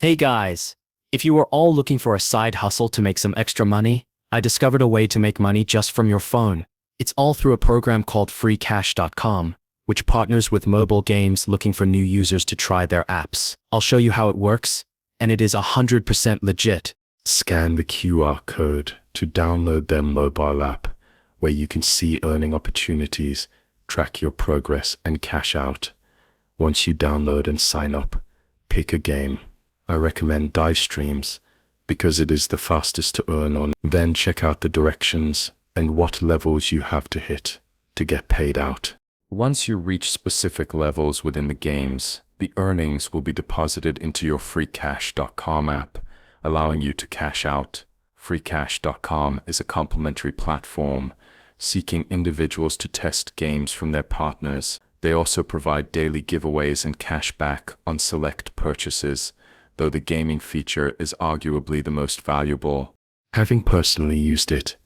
Hey guys! If you are all looking for a side hustle to make some extra money, I discovered a way to make money just from your phone. It's all through a program called freecash.com, which partners with mobile games looking for new users to try their apps. I'll show you how it works, and it is 100% legit. Scan the QR code to download their mobile app, where you can see earning opportunities, track your progress, and cash out. Once you download and sign up, pick a game. I recommend dive streams because it is the fastest to earn on. Then check out the directions and what levels you have to hit to get paid out. Once you reach specific levels within the games, the earnings will be deposited into your freecash.com app, allowing you to cash out. Freecash.com is a complimentary platform seeking individuals to test games from their partners. They also provide daily giveaways and cash back on select purchases, though the gaming feature is arguably the most valuable. Having personally used it,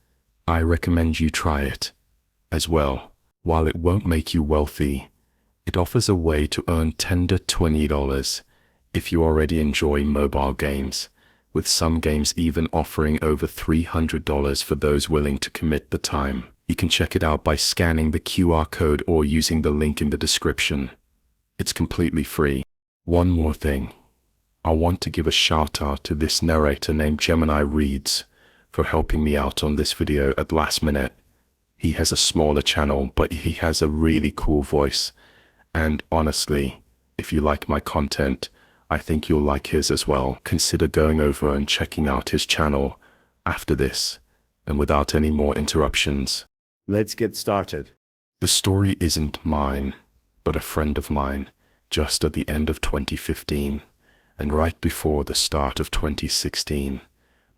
I recommend you try it as well. While it won't make you wealthy, it offers a way to earn $10 to $20 if you already enjoy mobile games, with some games even offering over $300 for those willing to commit the time. You can check it out by scanning the QR code or using the link in the description. It's completely free. One more thing. I want to give a shout out to this narrator named Gemini Reads for helping me out on this video at last minute. He has a smaller channel, but he has a really cool voice. And honestly, if you like my content, I think you'll like his as well. Consider going over and checking out his channel after this, and without any more interruptions. Let's get started. The story isn't mine, but a friend of mine, just at the end of 2015. And right before the start of 2016,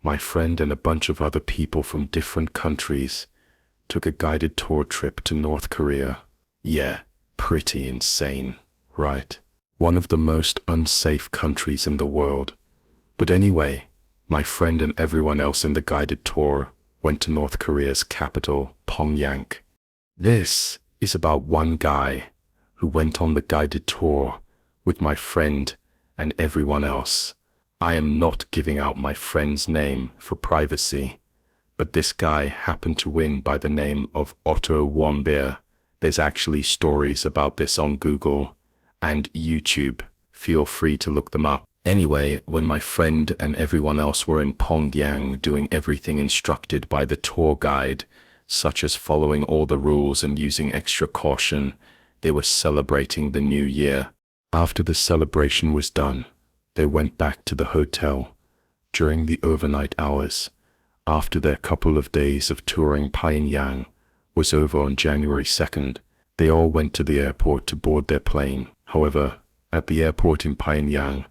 my friend and a bunch of other people from different countries took a guided tour trip to North Korea. Yeah, pretty insane, right? One of the most unsafe countries in the world. But anyway, my friend and everyone else in the guided tour went to North Korea's capital, Pyongyang. This is about one guy who went on the guided tour with my friend and everyone else. I am not giving out my friend's name for privacy, but this guy happened to win by the name of Otto Warmbier. There's actually stories about this on Google and YouTube. Feel free to look them up. Anyway, when my friend and everyone else were in Pyongyang doing everything instructed by the tour guide, such as following all the rules and using extra caution, they were celebrating the new year. After the celebration was done, they went back to the hotel. During the overnight hours, after their couple of days of touring Pyongyang was over on January 2nd, they all went to the airport to board their plane. However, at the airport in Pyongyang,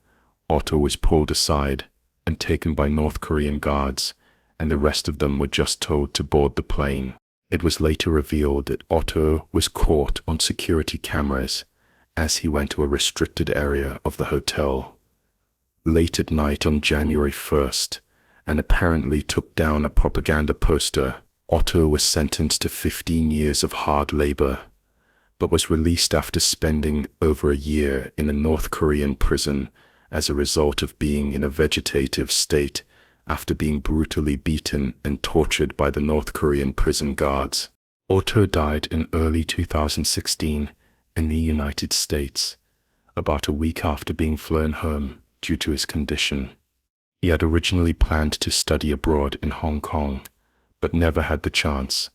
Otto was pulled aside and taken by North Korean guards, and the rest of them were just told to board the plane. It was later revealed that Otto was caught on security cameras as he went to a restricted area of the hotel late at night on January 1st, and apparently took down a propaganda poster. Otto was sentenced to 15 years of hard labor, but was released after spending over a year in a North Korean prison as a result of being in a vegetative state after being brutally beaten and tortured by the North Korean prison guards. Otto died in early 2016 in the United States, about a week after being flown home due to his condition. He had originally planned to study abroad in Hong Kong, but never had the chance.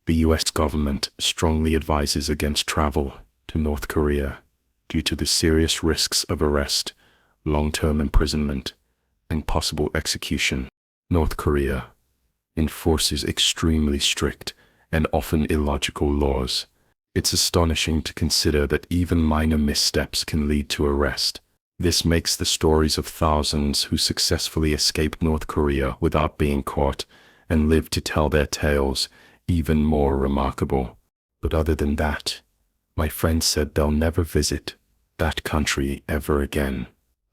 The US government strongly advises against travel to North Korea due to the serious risks of arrest, long-term imprisonment, and possible execution. North Korea enforces extremely strict and often illogical laws. It's astonishing to consider that even minor missteps can lead to arrest. This makes the stories of thousands who successfully escaped North Korea without being caught and live to tell their tales even more remarkable. But other than that, my friend said they'll never visit that country ever again.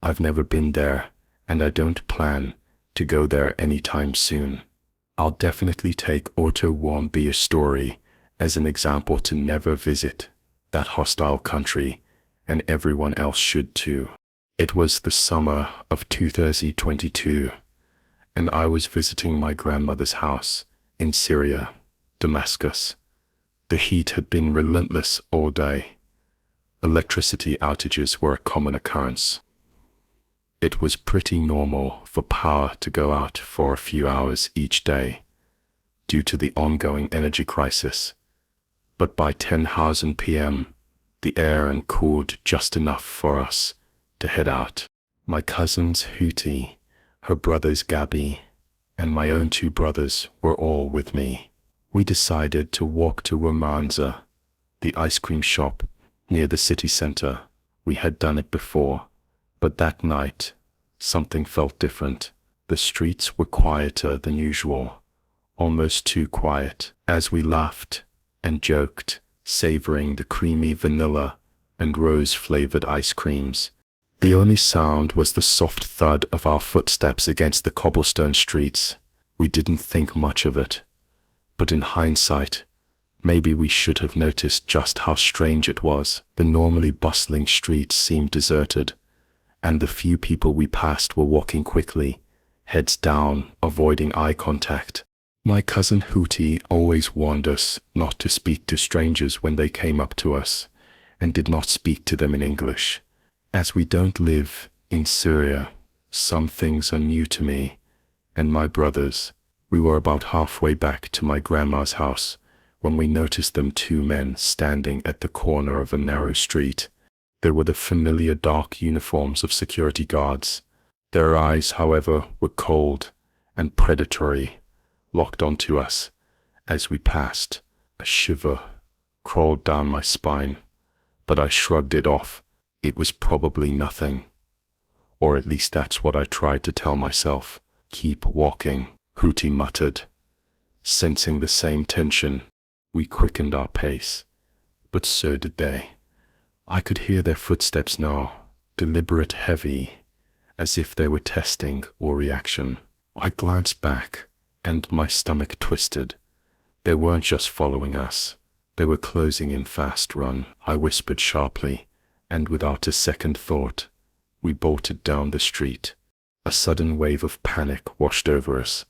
I've never been there, and I don't plan to go there anytime soon. I'll definitely take Otto Warmbier's story as an example to never visit that hostile country, and everyone else should too. It was the summer of 2022, and I was visiting my grandmother's house in Syria, Damascus. The heat had been relentless all day. Electricity outages were a common occurrence. It was pretty normal for power to go out for a few hours each day due to the ongoing energy crisis. But by 10:00 p.m., the air had cooled just enough for us to head out. My cousins Hootie, her brothers Gabby, and my own two brothers were all with me. We decided to walk to Romanza, the ice cream shop near the city center. We had done it before, but that night, something felt different. The streets were quieter than usual, almost too quiet, as we laughed and joked, savoring the creamy vanilla and rose-flavored ice creams. The only sound was the soft thud of our footsteps against the cobblestone streets. We didn't think much of it, but in hindsight, maybe we should have noticed just how strange it was. The normally bustling streets seemed deserted, and the few people we passed were walking quickly, heads down, avoiding eye contact. My cousin Hootie always warned us not to speak to strangers when they came up to us, and did not speak to them in English. As we don't live in Syria, some things are new to me and my brothers. We were about halfway back to my grandma's house when we noticed them two men standing at the corner of a narrow street. They were the familiar dark uniforms of security guards. Their eyes, however, were cold and predatory, locked onto us as we passed. A shiver crawled down my spine, but I shrugged it off. It was probably nothing. Or at least that's what I tried to tell myself. Keep walking, Hootie muttered. Sensing the same tension, we quickened our pace, but so did they. I could hear their footsteps now, deliberate, heavy, as if they were testing our reaction. I glanced back, and my stomach twisted. They weren't just following us. They were closing in fast. Run, I whispered sharply, and without a second thought, we bolted down the street. A sudden wave of panic washed over us,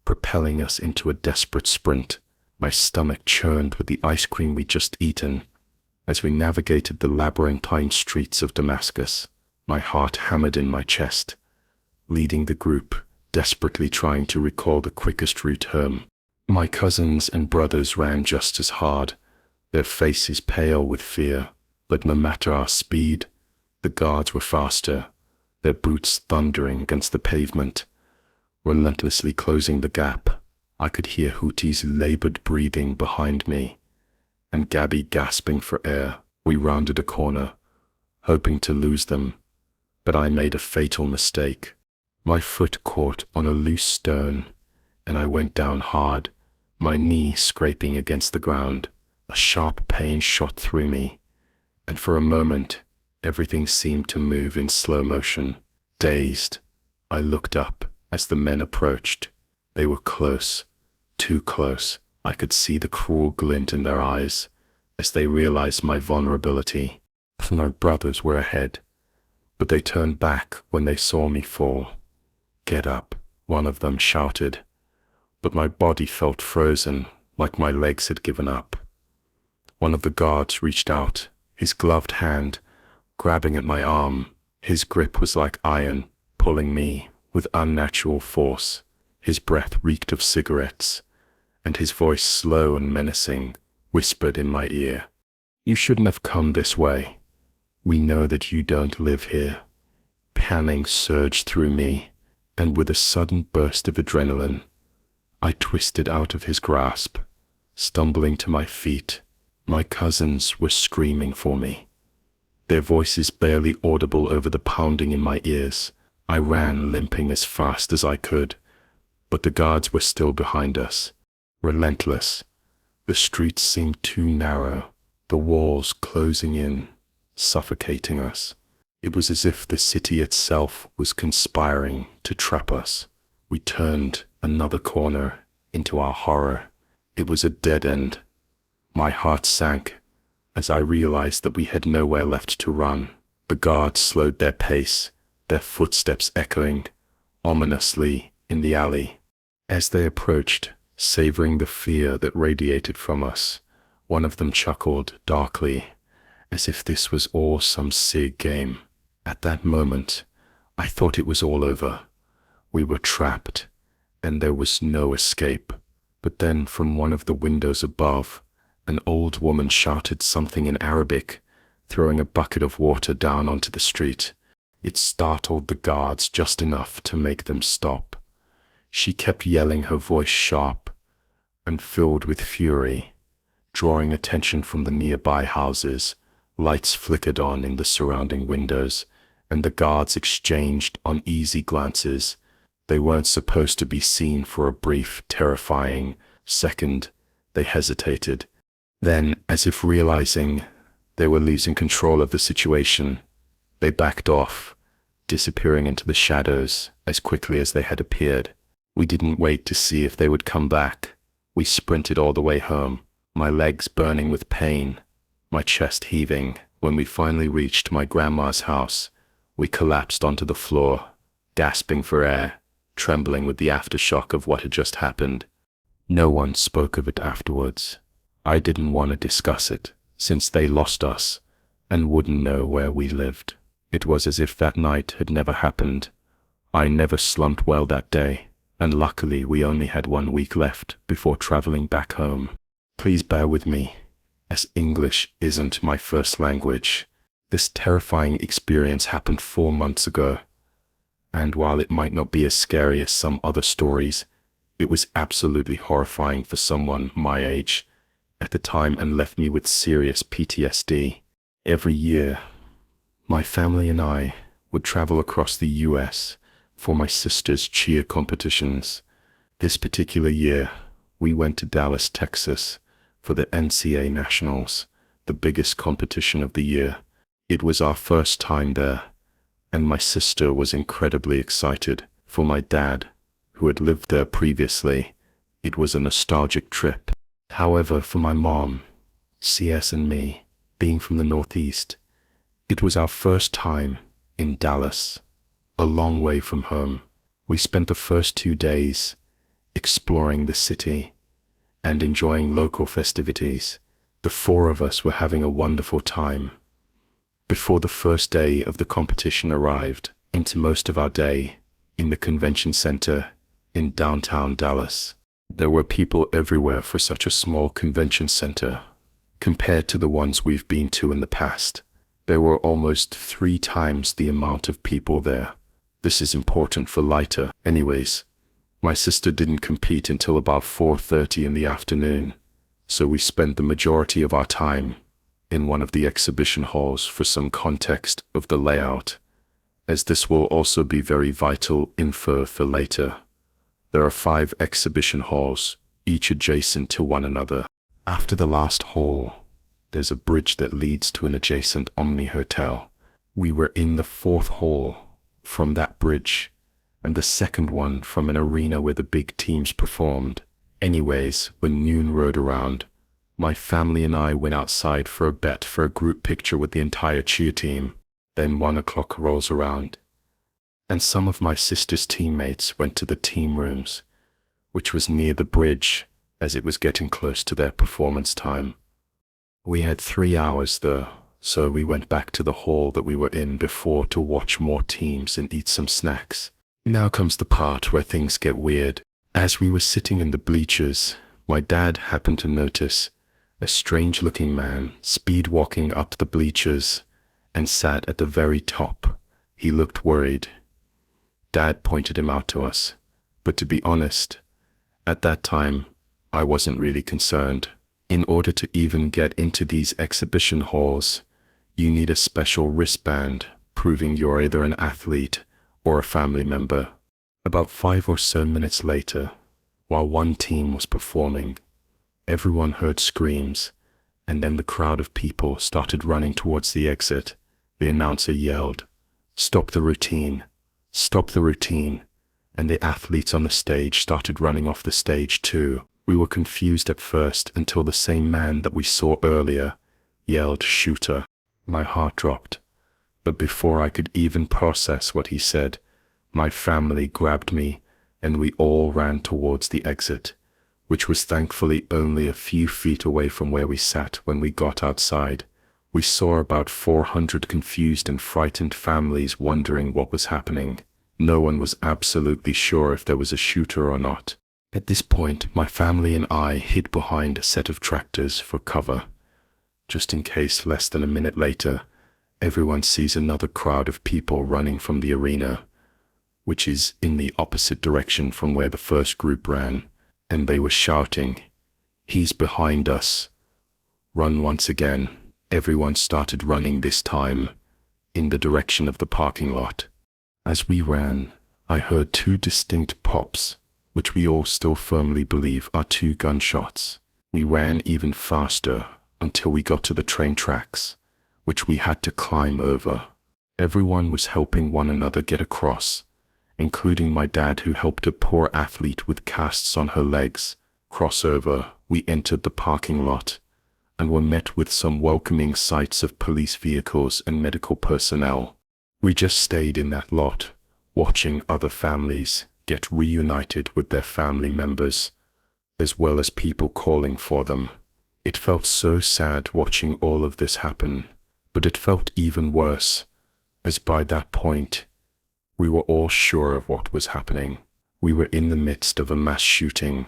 propelling us into a desperate sprint. My stomach churned with the ice cream we'd just eaten. As we navigated the labyrinthine streets of Damascus, my heart hammered in my chest, leading the group, desperately trying to recall the quickest route home. My cousins and brothers ran just as hard, their faces pale with fear, but no matter our speed, the guards were faster, their boots thundering against the pavement, relentlessly closing the gap. I could hear Hootie's labored breathing behind me, and Gabby gasping for air. We rounded a corner, hoping to lose them, but I made a fatal mistake. My foot caught on a loose stone, and I went down hard, my knee scraping against the ground. A sharp pain shot through me, and for a moment, everything seemed to move in slow motion. Dazed, I looked up as the men approached. They were close, too close. I could see the cruel glint in their eyes as they realized my vulnerability. My brothers were ahead, but they turned back when they saw me fall. "Get up," one of them shouted, but my body felt frozen, like my legs had given up. One of the guards reached out, his gloved hand grabbing at my arm. His grip was like iron, pulling me with unnatural force. His breath reeked of cigarettes, and his voice, slow and menacing, whispered in my ear, "You shouldn't have come this way. We know that you don't live here." Panic surged through me, and with a sudden burst of adrenaline, I twisted out of his grasp, stumbling to my feet. My cousins were screaming for me, their voices barely audible over the pounding in my ears. I ran, limping as fast as I could, but the guards were still behind us, relentless. The streets seemed too narrow, the walls closing in, suffocating us. It was as if the city itself was conspiring to trap us. We turned another corner. Into our horror, it was a dead end. My heart sank as I realized that we had nowhere left to run. The guards slowed their pace, their footsteps echoing ominously in the alley. As they approached, savoring the fear that radiated from us, one of them chuckled darkly, as if this was all some sick game. At that moment, I thought it was all over. We were trapped, and there was no escape. But then, from one of the windows above, an old woman shouted something in Arabic, throwing a bucket of water down onto the street. It startled the guards just enough to make them stop. She kept yelling, her voice sharp and filled with fury, drawing attention from the nearby houses. Lights flickered on in the surrounding windows, and the guards exchanged uneasy glances. They weren't supposed to be seen for a brief, terrifying second. They hesitated. Then, as if realizing they were losing control of the situation, they backed off, disappearing into the shadows as quickly as they had appeared. We didn't wait to see if they would come back. We sprinted all the way home, my legs burning with pain, my chest heaving. When we finally reached my grandma's house, we collapsed onto the floor, gasping for air, trembling with the aftershock of what had just happened. No one spoke of it afterwards. I didn't want to discuss it, since they lost us and wouldn't know where we lived. It was as if that night had never happened. I never slumped well that day, and luckily we only had 1 week left before traveling back home. Please bear with me, as English isn't my first language. This terrifying experience happened 4 months ago, and while it might not be as scary as some other stories, it was absolutely horrifying for someone my age at the time and left me with serious PTSD. Every year, my family and I would travel across the US for my sister's cheer competitions. This particular year, we went to Dallas, Texas for the NCAA Nationals, the biggest competition of the year. It was our first time there, and my sister was incredibly excited. For my dad, who had lived there previously, it was a nostalgic trip. However, for my mom, CS, and me, being from the Northeast, it was our first time in Dallas, a long way from home. We spent the first 2 days exploring the city and enjoying local festivities. The 4 of us were having a wonderful time. Before the first day of the competition arrived, into most of our day in the convention center in downtown Dallas. There were people everywhere for such a small convention center. Compared to the ones we've been to in the past, there were almost 3 times the amount of people there. This is important for lighter. Anyways, my sister didn't compete until about 4:30 in the afternoon, so we spent the majority of our time in one of the exhibition halls. For some context of the layout, as this will also be very vital info for later. There are 5 exhibition halls, each adjacent to one another. After the last hall, there's a bridge that leads to an adjacent Omni Hotel. We were in the 4th hall from that bridge, and the 2nd one from an arena where the big teams performed. Anyways, when noon rode around, my family and I went outside for a bet for a group picture with the entire cheer team. Then 1 o'clock rolls around, and some of my sister's teammates went to the team rooms, which was near the bridge, as it was getting close to their performance time. We had 3 hours though, so we went back to the hall that we were in before to watch more teams and eat some snacks. Now comes the part where things get weird. As we were sitting in the bleachers, my dad happened to notice a strange-looking man speed-walking up the bleachers and sat at the very top. He looked worried. Dad pointed him out to us, but to be honest, at that time, I wasn't really concerned. In order to even get into these exhibition halls, you need a special wristband proving you're either an athlete or a family member. About 5 or so minutes later, while one team was performing, everyone heard screams, and then the crowd of people started running towards the exit. The announcer yelled, "Stop the routine! Stop the routine!" And the athletes on the stage started running off the stage too. We were confused at first until the same man that we saw earlier yelled, "Shooter!" My heart dropped. But before I could even process what he said, my family grabbed me and we all ran towards the exit, which was thankfully only a few feet away from where we sat when we got outside. We saw about 400 confused and frightened families wondering what was happening. No one was absolutely sure if there was a shooter or not. At this point, my family and I hid behind a set of tractors for cover, just in case less than a minute later, everyone sees another crowd of people running from the arena, which is in the opposite direction from where the first group ran, and they were shouting, "He's behind us! Run once again." Everyone started running this time, in the direction of the parking lot. As we ran, I heard two distinct pops, which we all still firmly believe are two gunshots. We ran even faster until we got to the train tracks, which we had to climb over. Everyone was helping one another get across, including my dad, who helped a poor athlete with casts on her legs cross over. We entered the parking lot and were met with some welcoming sights of police vehicles and medical personnel. We just stayed in that lot, watching other families get reunited with their family members, as well as people calling for them. It felt so sad watching all of this happen, but it felt even worse, as by that point, we were all sure of what was happening. We were in the midst of a mass shooting,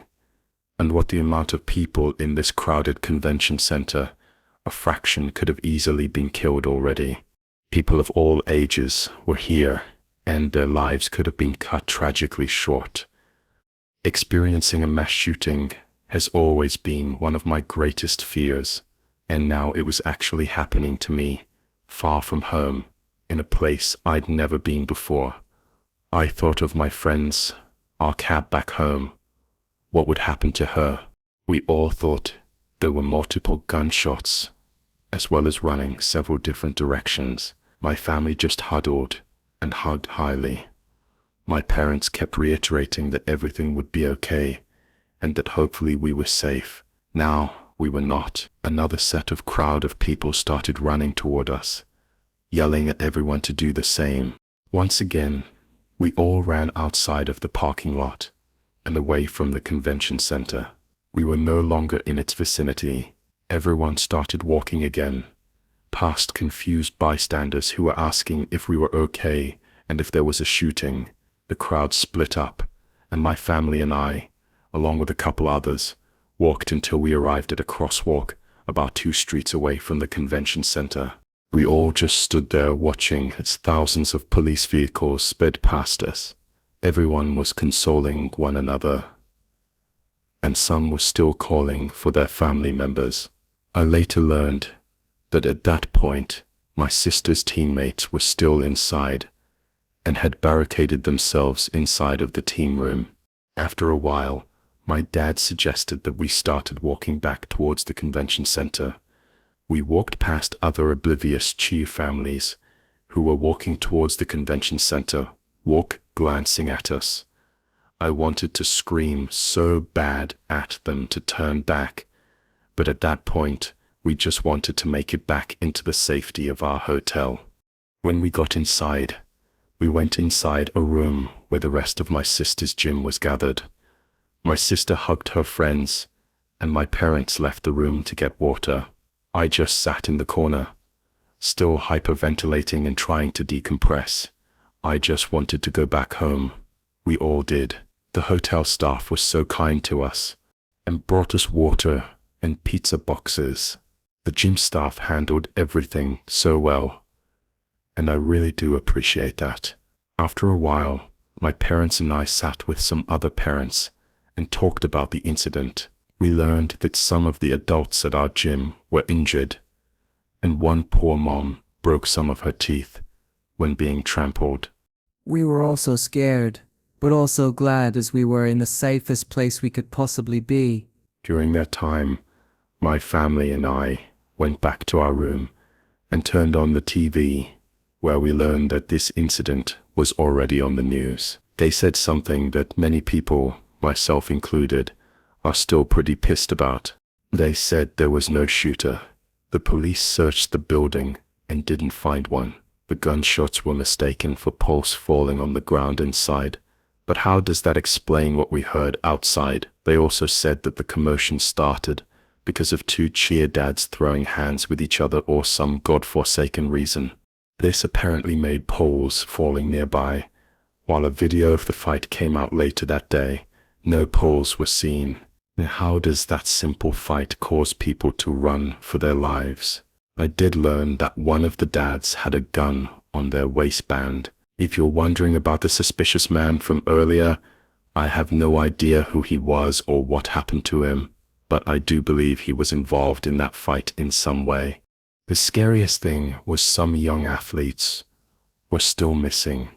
and what the amount of people in this crowded convention center, a fraction could have easily been killed already. People of all ages were here, and their lives could have been cut tragically short. Experiencing a mass shooting has always been one of my greatest fears, and now it was actually happening to me, far from home, in a place I'd never been before. I thought of my friends, our cab back home. What would happen to her? We all thought there were multiple gunshots, as well as running several different directions. My family just huddled and hugged highly. My parents kept reiterating that everything would be okay, and that hopefully we were safe. Now we were not. Another set of crowd of people started running toward us, yelling at everyone to do the same. Once again, we all ran outside of the parking lot and away from the convention center. We were no longer in its vicinity. Everyone started walking again, past confused bystanders who were asking if we were okay and if there was a shooting. The crowd split up, and my family and I, along with a couple others, walked until we arrived at a crosswalk about 2 streets away from the convention center. We all just stood there watching as thousands of police vehicles sped past us. Everyone was consoling one another, and some were still calling for their family members. I later learned that at that point, my sister's teammates were still inside and had barricaded themselves inside of the team room. After a while, my dad suggested that we started walking back towards the convention center. We walked past other oblivious cheer families who were walking towards the convention center, glancing at us. I wanted to scream so bad at them to turn back, but at that point, we just wanted to make it back into the safety of our hotel. When we got inside, we went inside a room where the rest of my sister's gym was gathered. My sister hugged her friends, and my parents left the room to get water. I just sat in the corner, still hyperventilating and trying to decompress. I just wanted to go back home. We all did. The hotel staff was so kind to us and brought us water and pizza boxes. The gym staff handled everything so well, and I really do appreciate that. After a while, my parents and I sat with some other parents and talked about the incident. We learned that some of the adults at our gym were injured, and one poor mom broke some of her teeth when being trampled. We were also scared, but also glad, as we were in the safest place we could possibly be. During that time, my family and I went back to our room and turned on the TV, where we learned that this incident was already on the news. They said something that many people, myself included, are still pretty pissed about. They said there was no shooter. The police searched the building and didn't find one. The gunshots were mistaken for pulse falling on the ground inside. But how does that explain what we heard outside? They also said that the commotion started because of two cheer dads throwing hands with each other or some godforsaken reason. This apparently made poles falling nearby. While a video of the fight came out later that day, no poles were seen. Now, how does that simple fight cause people to run for their lives? I did learn that one of the dads had a gun on their waistband. If you're wondering about the suspicious man from earlier, I have no idea who he was or what happened to him, but I do believe he was involved in that fight in some way. The scariest thing was some young athletes were still missing.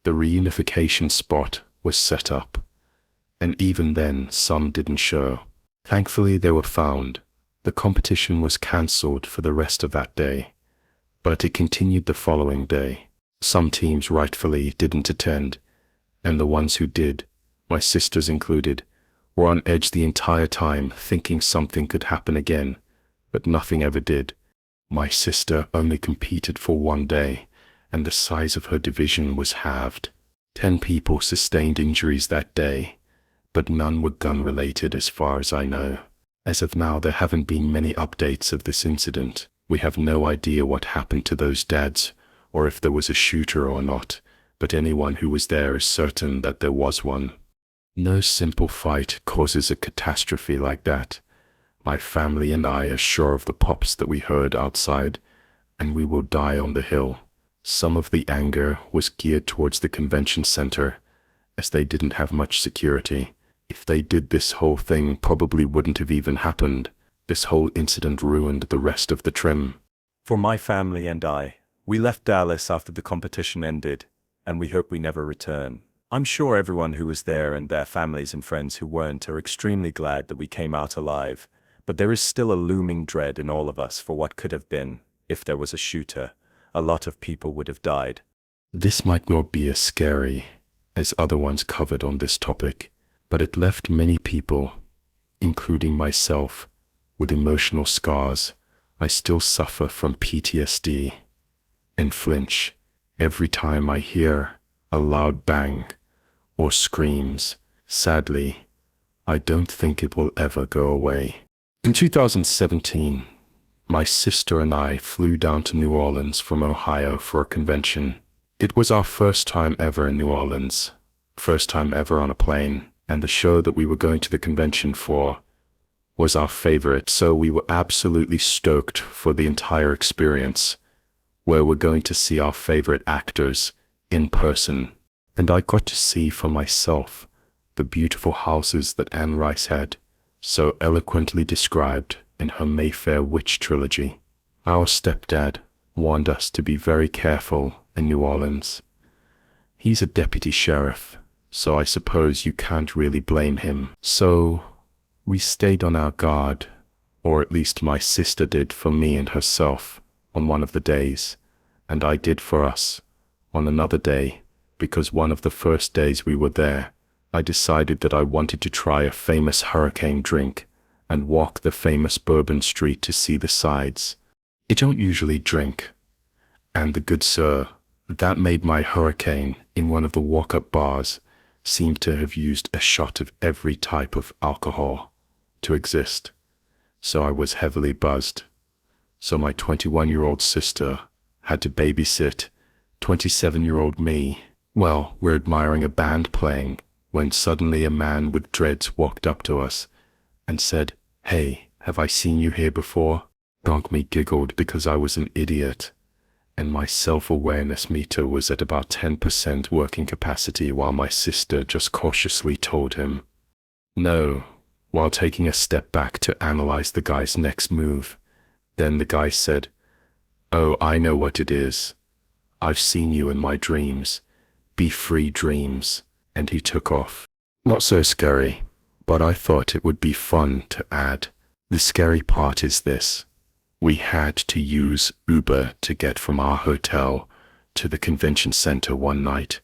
The reunification spot was set up, and even then some didn't show. Thankfully they were found. The competition was cancelled for the rest of that day, but it continued the following day. Some teams rightfully didn't attend, and the ones who did, my sisters included, were on edge the entire time, thinking something could happen again, but nothing ever did. My sister only competed for one day, and the size of her division was halved. 10 people sustained injuries that day, but none were gun-related as far as I know. As of now, there haven't been many updates of this incident. We have no idea what happened to those dads, or if there was a shooter or not, but anyone who was there is certain that there was one. No simple fight causes a catastrophe like that. My family and I are sure of the pops that we heard outside, and we will die on the hill. Some of the anger was geared towards the convention center, as they didn't have much security. If they did, this whole thing probably wouldn't have even happened. This whole incident ruined the rest of the trim. For my family and I, we left Dallas after the competition ended, and we hope we never return. I'm sure everyone who was there and their families and friends who weren't are extremely glad that we came out alive, but there is still a looming dread in all of us for what could have been. If there was a shooter, a lot of people would have died. This might not be as scary as other ones covered on this topic, but it left many people, including myself, with emotional scars. I still suffer from PTSD and flinch every time I hear a loud bang or screams. Sadly, I don't think it will ever go away. In 2017, my sister and I flew down to New Orleans from Ohio for a convention. It was our first time ever in New Orleans, first time ever on a plane, and the show that we were going to the convention for was our favorite, so we were absolutely stoked for the entire experience, where we're going to see our favorite actors in person. And I got to see for myself the beautiful houses that Anne Rice had so eloquently described in her Mayfair Witch trilogy. Our stepdad warned us to be very careful in New Orleans. He's a deputy sheriff, so I suppose you can't really blame him. So we stayed on our guard, or at least my sister did for me and herself on one of the days, and I did for us on another day, because one of the first days we were there, I decided that I wanted to try a famous hurricane drink and walk the famous Bourbon Street to see the sides. I don't usually drink, and the good sir that made my hurricane in one of the walk-up bars seemed to have used a shot of every type of alcohol to exist. So I was heavily buzzed. So my 21-year-old sister had to babysit 27-year-old me. Well, we're admiring a band playing when suddenly a man with dreads walked up to us and said, "Hey, have I seen you here before?" Me giggled because I was an idiot, and my self-awareness meter was at about 10% working capacity, while my sister just cautiously told him no, while taking a step back to analyze the guy's next move. Then the guy said, "Oh, I know what it is. I've seen you in my dreams. Be free dreams." And he took off. Not so scary, but I thought it would be fun to add. The scary part is this. We had to use Uber to get from our hotel to the convention center one night.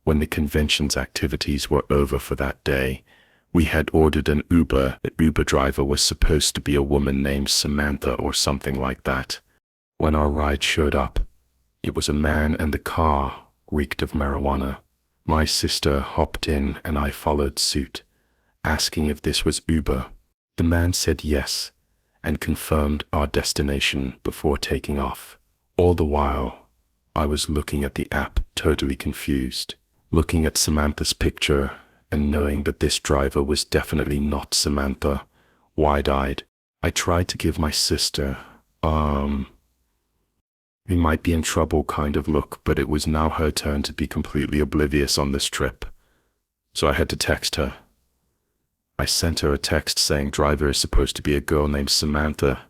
When the convention's activities were over for that day, we had ordered an Uber. The Uber driver was supposed to be a woman named Samantha or something like that. When our ride showed up, It was a man, and the car reeked of marijuana. My sister hopped in and I followed suit, asking if this was Uber. The man said yes and confirmed our destination before taking off. All the while, I was looking at the app, totally confused, looking at Samantha's picture and knowing that this driver was definitely not Samantha, wide-eyed. I tried to give my sister, we might be in trouble kind of look, but it was now her turn to be completely oblivious on this trip. So I had to text her. I sent her a text saying driver is supposed to be a girl named Samantha,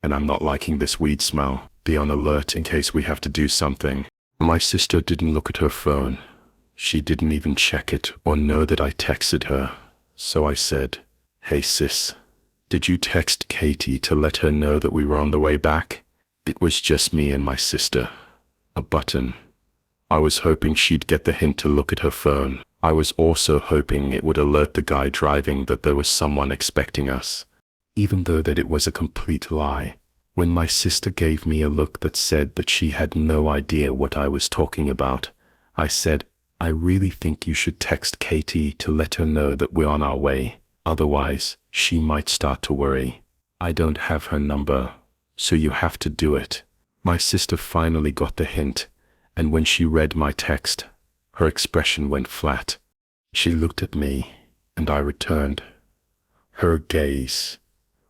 and I'm not liking this weed smell. Be on alert in case we have to do something. My sister didn't look at her phone. She didn't even check it or know that I texted her. So I said, "Hey sis, did you text Katie to let her know that we were on the way back?" It was just me and my sister. A button. I was hoping she'd get the hint to look at her phone. I was also hoping it would alert the guy driving that there was someone expecting us, even though that it was a complete lie. When my sister gave me a look that said that she had no idea what I was talking about, I said, "I really think you should text Katie to let her know that we're on our way. Otherwise, she might start to worry. I don't have her number, so you have to do it." My sister finally got the hint, and when she read my text, her expression went flat. She looked at me, and I returned her gaze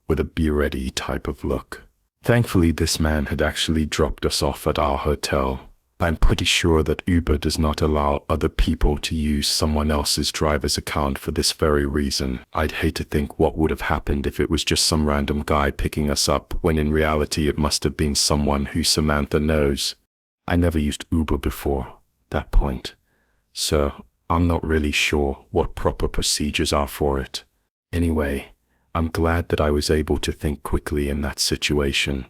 with a be ready type of look. Thankfully, this man had actually dropped us off at our hotel. I'm pretty sure that Uber does not allow other people to use someone else's driver's account for this very reason. I'd hate to think what would have happened if it was just some random guy picking us up, when in reality it must have been someone who Samantha knows. I never used Uber before that point, so I'm not really sure what proper procedures are for it. Anyway, I'm glad that I was able to think quickly in that situation,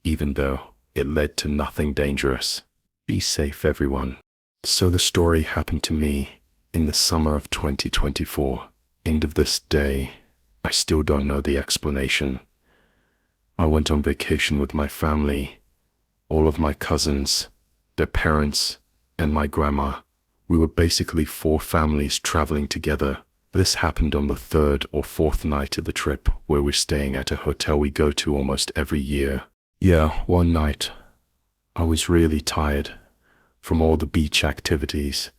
even though it led to nothing dangerous. Be safe, everyone. So the story happened to me in the summer of 2024. End of this day, I still don't know the explanation. I went on vacation with my family, all of my cousins, their parents, and my grandma. We were basically 4 families traveling together. This happened on the 3rd or 4th night of the trip, where we're staying at a hotel we go to almost every year. Yeah, one night, I was really tired from all the beach activities,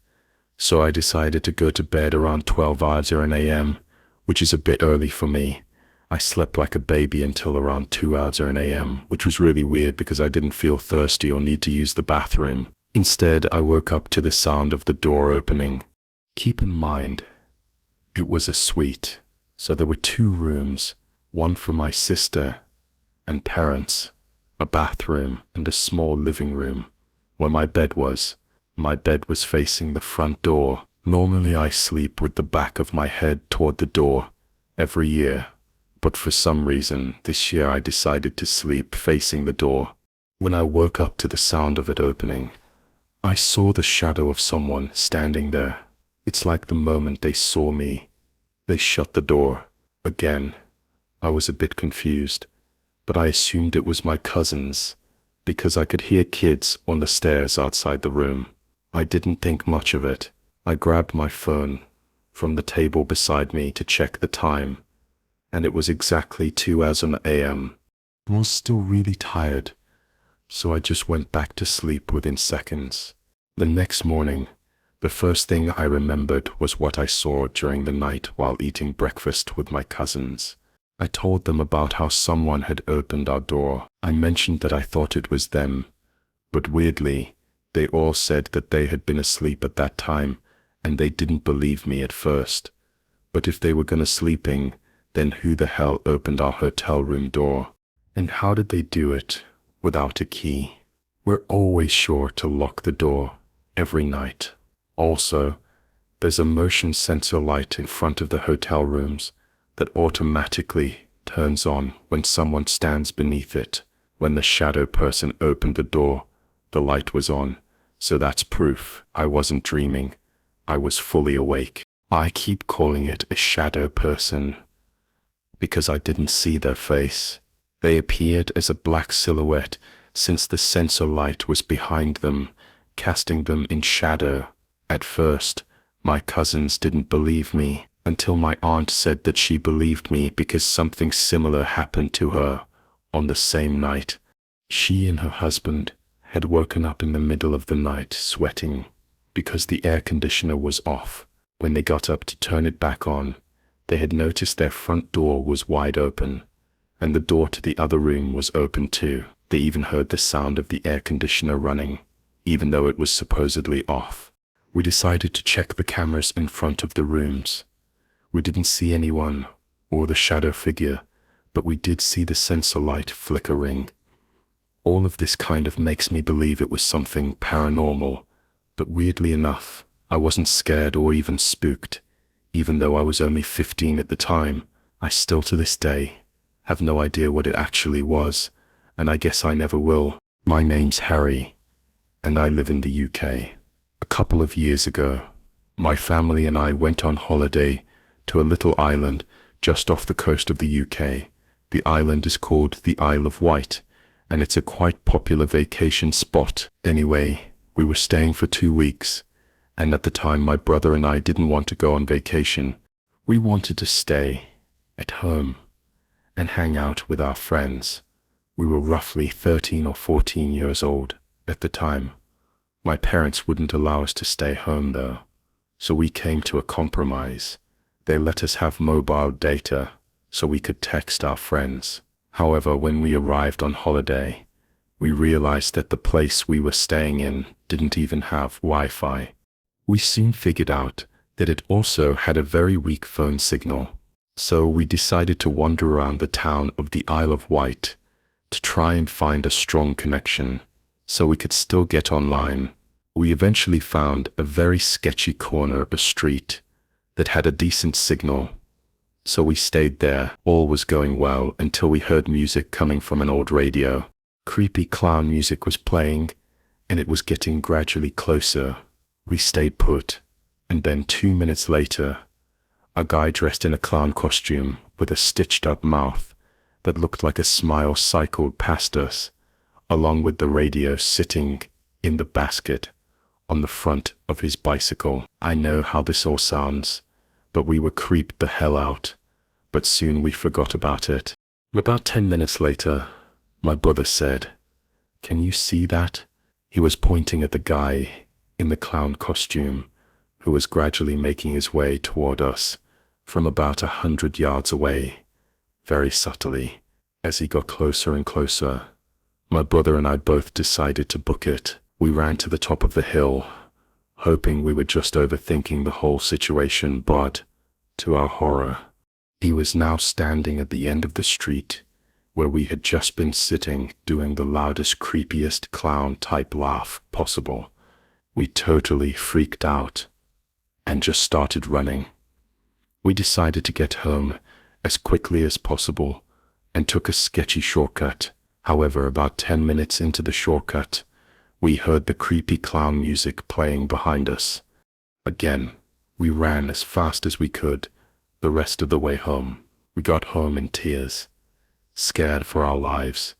so I decided to go to bed around 12:00 a.m., which is a bit early for me. I slept like a baby until around 2:00 a.m., which was really weird because I didn't feel thirsty or need to use the bathroom. Instead, I woke up to the sound of the door opening. Keep in mind, it was a suite, so there were 2 rooms, one for my sister and parents, a bathroom, and a small living room where my bed was. My bed was facing the front door. Normally I sleep with the back of my head toward the door every year, but for some reason this year I decided to sleep facing the door. When I woke up to the sound of it opening, I saw the shadow of someone standing there. It's like the moment they saw me, they shut the door. Again, I was a bit confused, but I assumed it was my cousins, because I could hear kids on the stairs outside the room. I didn't think much of it. I grabbed my phone from the table beside me to check the time, and it was exactly 2:00 a.m. I was still really tired, so I just went back to sleep within seconds. The next morning, the first thing I remembered was what I saw during the night while eating breakfast with my cousins. I told them about how someone had opened our door. I mentioned that I thought it was them, but weirdly, they all said that they had been asleep at that time, and they didn't believe me at first. But if they were gonna sleeping, then who the hell opened our hotel room door? And how did they do it without a key? We're always sure to lock the door every night. Also, there's a motion sensor light in front of the hotel rooms that automatically turns on when someone stands beneath it. When the shadow person opened the door, the light was on, so that's proof I wasn't dreaming. I was fully awake. I keep calling it a shadow person because I didn't see their face. They appeared as a black silhouette since the sensor light was behind them, casting them in shadow. At first, my cousins didn't believe me, until my aunt said that she believed me because something similar happened to her on the same night. She and her husband had woken up in the middle of the night sweating because the air conditioner was off. When they got up to turn it back on, they had noticed their front door was wide open, and the door to the other room was open too. They even heard the sound of the air conditioner running, even though it was supposedly off. We decided to check the cameras in front of the rooms. We didn't see anyone or the shadow figure, but we did see the sensor light flickering. All of this kind of makes me believe it was something paranormal, but weirdly enough, I wasn't scared or even spooked. Even though I was only 15 at the time, I still to this day have no idea what it actually was, and I guess I never will. My name's Harry, and I live in the UK. A couple of years ago, my family and I went on holiday to a little island just off the coast of the UK. The island is called the Isle of Wight, and it's a quite popular vacation spot. Anyway, we were staying for 2 weeks, and at the time my brother and I didn't want to go on vacation. We wanted to stay at home and hang out with our friends. We were roughly 13 or 14 years old at the time. My parents wouldn't allow us to stay home though, so we came to a compromise. They let us have mobile data so we could text our friends. However, when we arrived on holiday, we realized that the place we were staying in didn't even have Wi-Fi. We soon figured out that it also had a very weak phone signal, so we decided to wander around the town of the Isle of Wight to try and find a strong connection so we could still get online. We eventually found a very sketchy corner of a street that had a decent signal, so we stayed there. All was going well until we heard music coming from an old radio. Creepy clown music was playing, and it was getting gradually closer. We stayed put, and then 2 minutes later, a guy dressed in a clown costume with a stitched-up mouth that looked like a smile cycled past us, along with the radio sitting in the basket on the front of his bicycle. I know how this all sounds, but we were creeped the hell out, but soon we forgot about it. About 10 minutes later, my brother said, "Can you see that?" He was pointing at the guy in the clown costume, who was gradually making his way toward us from about 100 yards away, very subtly. As he got closer and closer, my brother and I both decided to book it. We ran to the top of the hill, hoping we were just overthinking the whole situation, but, to our horror, he was now standing at the end of the street where we had just been sitting, doing the loudest, creepiest clown-type laugh possible. We totally freaked out and just started running. We decided to get home as quickly as possible and took a sketchy shortcut. However, about 10 minutes into the shortcut, we heard the creepy clown music playing behind us. Again, we ran as fast as we could the rest of the way home. We got home in tears, scared for our lives,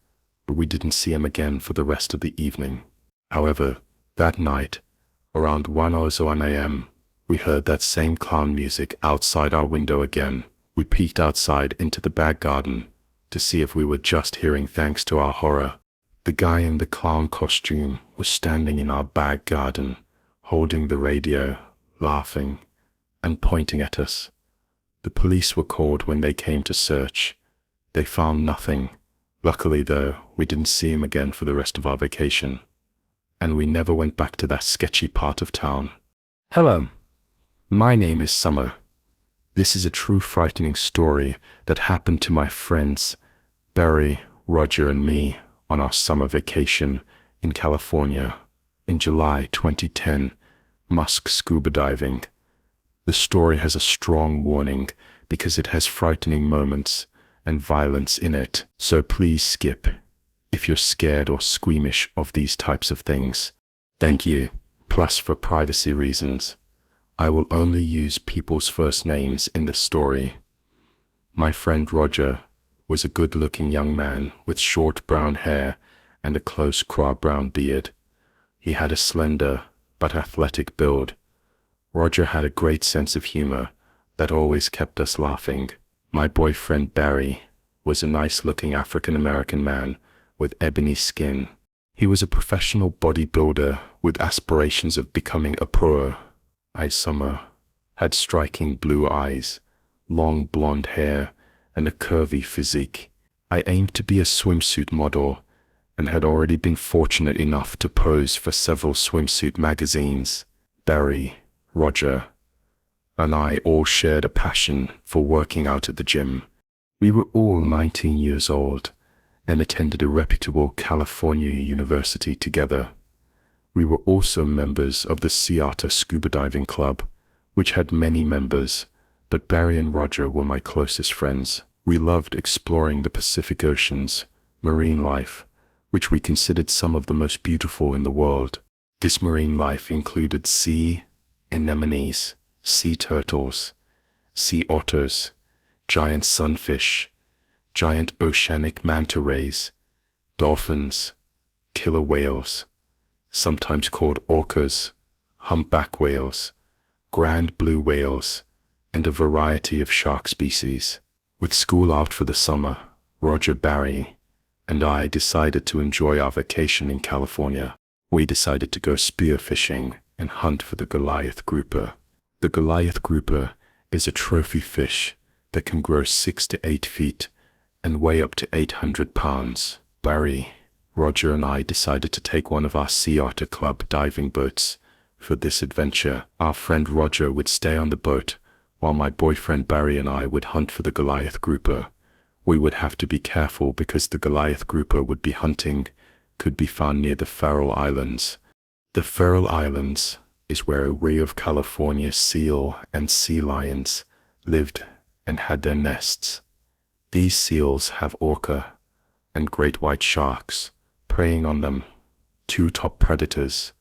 but we didn't see him again for the rest of the evening. However, that night, around 1:01 a.m., we heard that same clown music outside our window again. We peeked outside into the back garden to see if we were just hearing. Thanks to our horror, the guy in the clown costume was standing in our back garden, holding the radio, laughing, and pointing at us. The police were called when they came to search. They found nothing. Luckily though, we didn't see him again for the rest of our vacation, and we never went back to that sketchy part of town. Hello, my name is Summer. This is a true frightening story that happened to my friends Barry, Roger, and me on our summer vacation in California in July 2010, Musk scuba diving. The story has a strong warning because it has frightening moments and violence in it, so please skip if you're scared or squeamish of these types of things. Thank you. Plus, for privacy reasons, I will only use people's first names in the story. My friend Roger was a good-looking young man with short brown hair and a close brown beard. He had a slender but athletic build. Roger had a great sense of humor that always kept us laughing. My boyfriend Barry was a nice-looking African-American man with ebony skin. He was a professional bodybuilder with aspirations of becoming a pro. Summer had striking blue eyes, long blonde hair, and a curvy physique. I aimed to be a swimsuit model and had already been fortunate enough to pose for several swimsuit magazines. Barry, Roger, and I all shared a passion for working out at the gym. We were all 19 years old and attended a reputable California university together. We were also members of the Seattle Scuba Diving Club, which had many members, but Barry and Roger were my closest friends. We loved exploring the Pacific Ocean's marine life, which we considered some of the most beautiful in the world. This marine life included sea anemones, sea turtles, sea otters, giant sunfish, giant oceanic manta rays, dolphins, killer whales, sometimes called orcas, humpback whales, grand blue whales, and a variety of shark species. With school out for the summer, Roger, Barry, and I decided to enjoy our vacation in California. We decided to go spearfishing and hunt for the Goliath grouper. The Goliath grouper is a trophy fish that can grow 6 to 8 feet and weigh up to 800 pounds. Barry, Roger, and I decided to take one of our Sea Otter Club diving boats. For this adventure, our friend Roger would stay on the boat, while my boyfriend Barry and I would hunt for the Goliath grouper. We would have to be careful because the Goliath grouper would be hunting could be found near the Faroe Islands. The Faroe Islands is where a ray of California seal and sea lions lived and had their nests. These seals have orca and great white sharks preying on them, two top predators,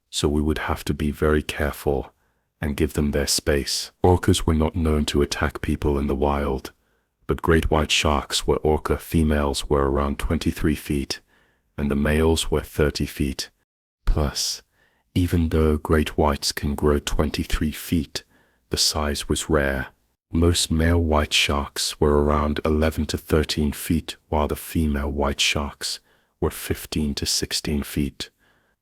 so we would have to be very careful and give them their space. Orcas were not known to attack people in the wild, but great white sharks where orca females were around 23 feet and the males were 30 feet. Plus, even though great whites can grow 23 feet, the size was rare. Most male white sharks were around 11 to 13 feet, while the female white sharks were 15 to 16 feet.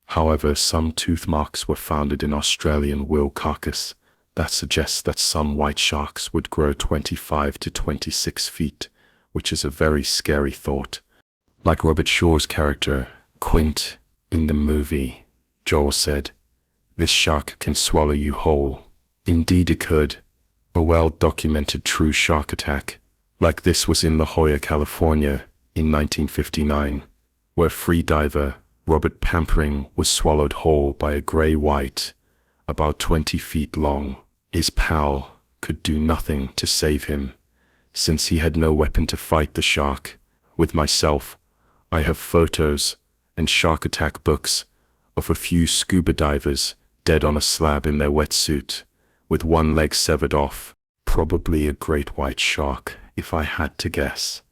However, some tooth marks were found in Australian whale carcass that suggests that some white sharks would grow 25 to 26 feet, which is a very scary thought. Like Robert Shaw's character, Quint, in the movie, Joel said, "This shark can swallow you whole." Indeed it could. A well-documented true shark attack like this was in La Jolla, California in 1959, where freediver Robert Pampering was swallowed whole by a gray-white, about 20 feet long. His pal could do nothing to save him, since he had no weapon to fight the shark. With myself, I have photos and shark attack books of a few scuba divers dead on a slab in their wetsuit, with one leg severed off, probably a great white shark, if I had to guess.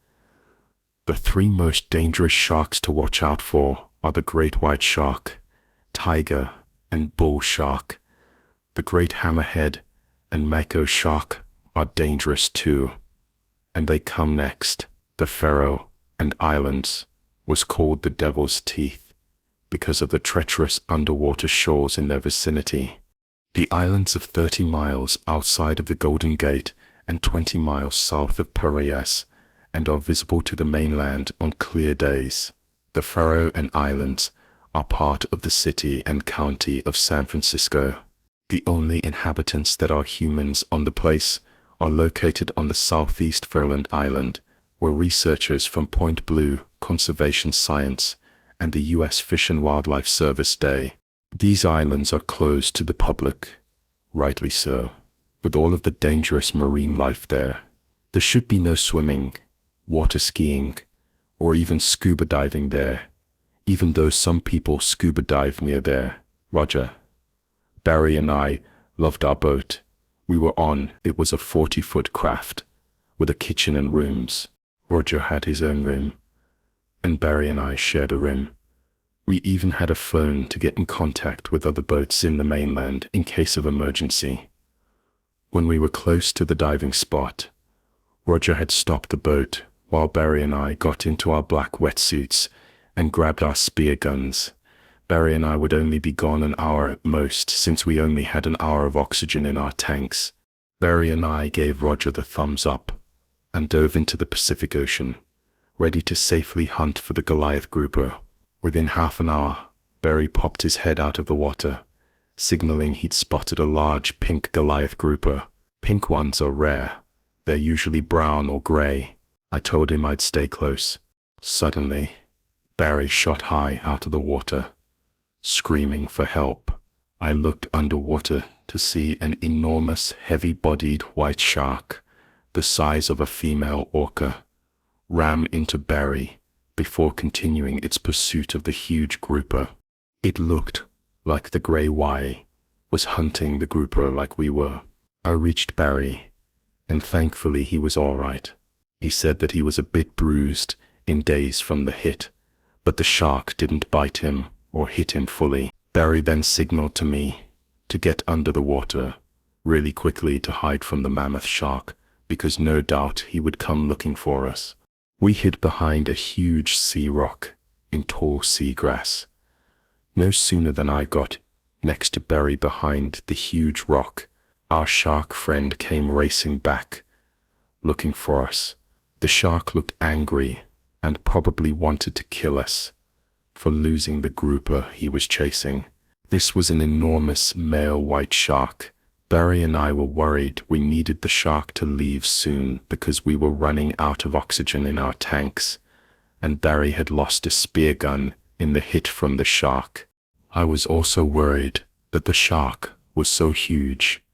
The three most dangerous sharks to watch out for are the great white shark, tiger, and bull shark. The great hammerhead and mako shark are dangerous too, and they come next. The Faroe and Islands was called the Devil's Teeth because of the treacherous underwater shores in their vicinity. The islands are 30 miles outside of the Golden Gate and 20 miles south of Piraeus and are visible to the mainland on clear days. The Faroe and Islands are part of the city and county of San Francisco. The only inhabitants that are humans on the place are located on the southeast Faroe Island, where researchers from Point Blue Conservation Science and the U.S. Fish and Wildlife Service stay. These islands are closed to the public, rightly so, with all of the dangerous marine life there. There should be no swimming, water skiing, or even scuba diving there, even though some people scuba dive near there. Roger, Barry and I loved our boat we were on. It was a 40-foot craft with a kitchen and rooms. Roger had his own room, and Barry and I shared a room. We even had a phone to get in contact with other boats in the mainland in case of emergency. When we were close to the diving spot, Roger had stopped the boat while Barry and I got into our black wetsuits and grabbed our spear guns. Barry and I would only be gone an hour at most since we only had an hour of oxygen in our tanks. Barry and I gave Roger the thumbs up and dove into the Pacific Ocean, ready to safely hunt for the Goliath grouper. Within half an hour, Barry popped his head out of the water, signaling he'd spotted a large pink Goliath grouper. Pink ones are rare. They're usually brown or gray. I told him I'd stay close. Suddenly, Barry shot high out of the water, screaming for help. I looked underwater to see an enormous, heavy-bodied white shark, the size of a female orca, ram into Barry before continuing its pursuit of the huge grouper. It looked like the Grey Y was hunting the grouper like we were. I reached Barry, and thankfully he was all right. He said that he was a bit bruised in days from the hit, but the shark didn't bite him or hit him fully. Barry then signaled to me to get under the water really quickly to hide from the mammoth shark, because no doubt he would come looking for us. We hid behind a huge sea rock in tall seagrass. No sooner than I got next to Barry behind the huge rock, our shark friend came racing back, looking for us. The shark looked angry and probably wanted to kill us for losing the grouper he was chasing. This was an enormous male white shark. Barry and I were worried we needed the shark to leave soon because we were running out of oxygen in our tanks, and Barry had lost a spear gun in the hit from the shark. I was also worried that the shark was so huge,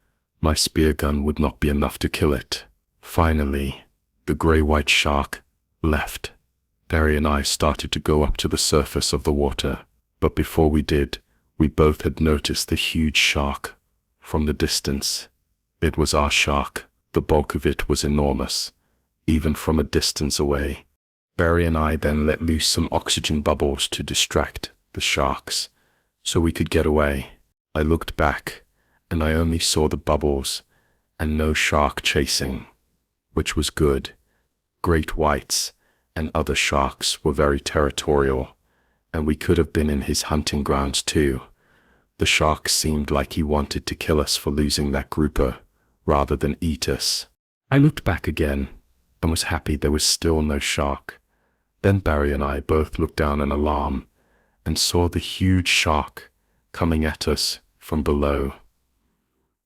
my spear gun would not be enough to kill it. Finally, the grey-white shark left. Barry and I started to go up to the surface of the water, but before we did, we both had noticed the huge shark from the distance. It was our shark. The bulk of it was enormous, even from a distance away. Barry and I then let loose some oxygen bubbles to distract the sharks, so we could get away. I looked back, and I only saw the bubbles, and no shark chasing, which was good. Great whites and other sharks were very territorial, and we could have been in his hunting grounds too. The shark seemed like he wanted to kill us for losing that grouper, rather than eat us. I looked back again, and was happy there was still no shark. Then Barry and I both looked down in alarm, and saw the huge shark coming at us from below.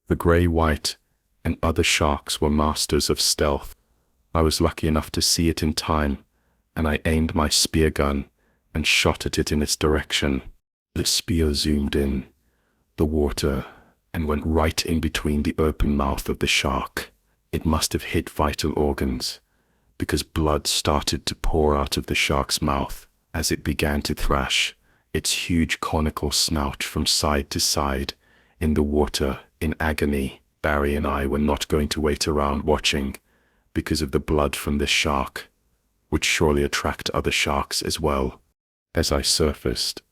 The grey-white and other sharks were masters of stealth. I was lucky enough to see it in time, and I aimed my spear gun and shot at it in its direction. The spear zoomed in the water and went right in between the open mouth of the shark. It must have hit vital organs, because blood started to pour out of the shark's mouth as it began to thrash its huge conical snout from side to side in the water in agony. Barry and I were not going to wait around watching, because of the blood from this shark would surely attract other sharks as well. As I surfaced,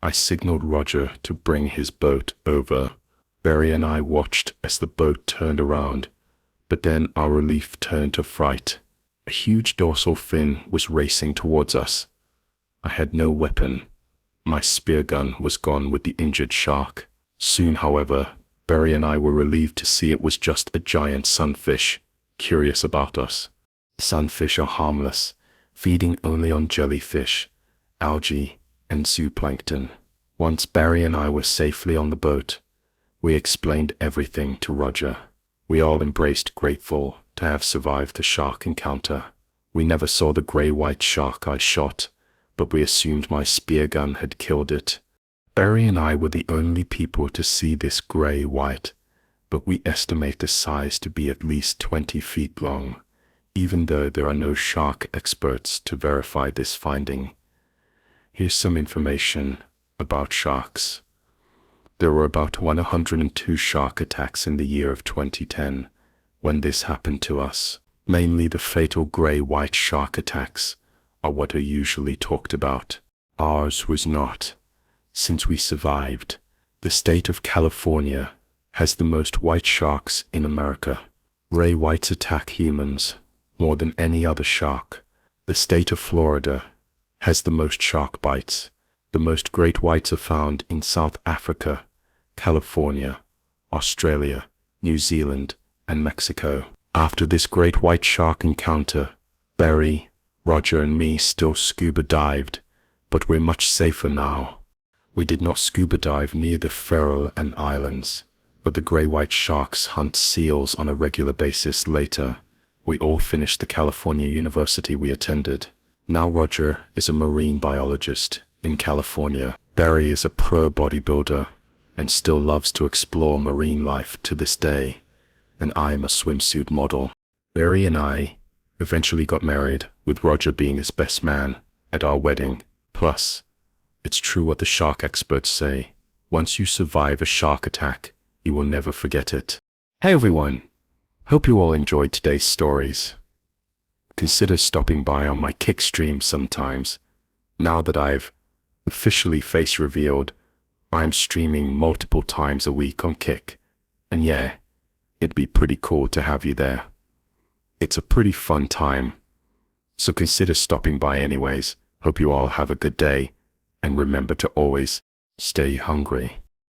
I signaled Roger to bring his boat over. Barry and I watched as the boat turned around, but then our relief turned to fright. A huge dorsal fin was racing towards us. I had no weapon. My spear gun was gone with the injured shark. Soon, however, Barry and I were relieved to see it was just a giant sunfish, curious about us. Sunfish are harmless, feeding only on jellyfish, algae, and zooplankton. Once Barry and I were safely on the boat, we explained everything to Roger. We all embraced, grateful to have survived the shark encounter. We never saw the grey-white shark I shot, but we assumed my spear gun had killed it. Barry and I were the only people to see this grey-white, but we estimate the size to be at least 20 feet long, even though there are no shark experts to verify this finding. Here's some information about sharks. There were about 102 shark attacks in the year of 2010 when this happened to us. Mainly the fatal grey-white shark attacks are what are usually talked about. Ours was not. since we survived. The state of California has the most white sharks in America. Ray whites attack humans more than any other shark. The state of Florida has the most shark bites. The most great whites are found in South Africa, California, Australia, New Zealand, and Mexico. After this great white shark encounter, Barry, Roger, and me still scuba dived, but we're much safer now. We did not scuba dive near the Faroe Islands, but the gray white sharks hunt seals on a regular basis. Later, we all finished the California university we attended. Now Roger is a marine biologist in California. Barry is a pro bodybuilder and still loves to explore marine life to this day. And I am a swimsuit model. Barry and I eventually got married, with Roger being his best man at our wedding. Plus, it's true what the shark experts say. Once you survive a shark attack, you will never forget it. Hey everyone, hope you all enjoyed today's stories. Consider stopping by on my Kick stream sometimes. Now that I've officially face revealed, I'm streaming multiple times a week on Kick. And yeah, it'd be pretty cool to have you there. It's a pretty fun time. So consider stopping by anyways. Hope you all have a good day. And remember to always stay hungry.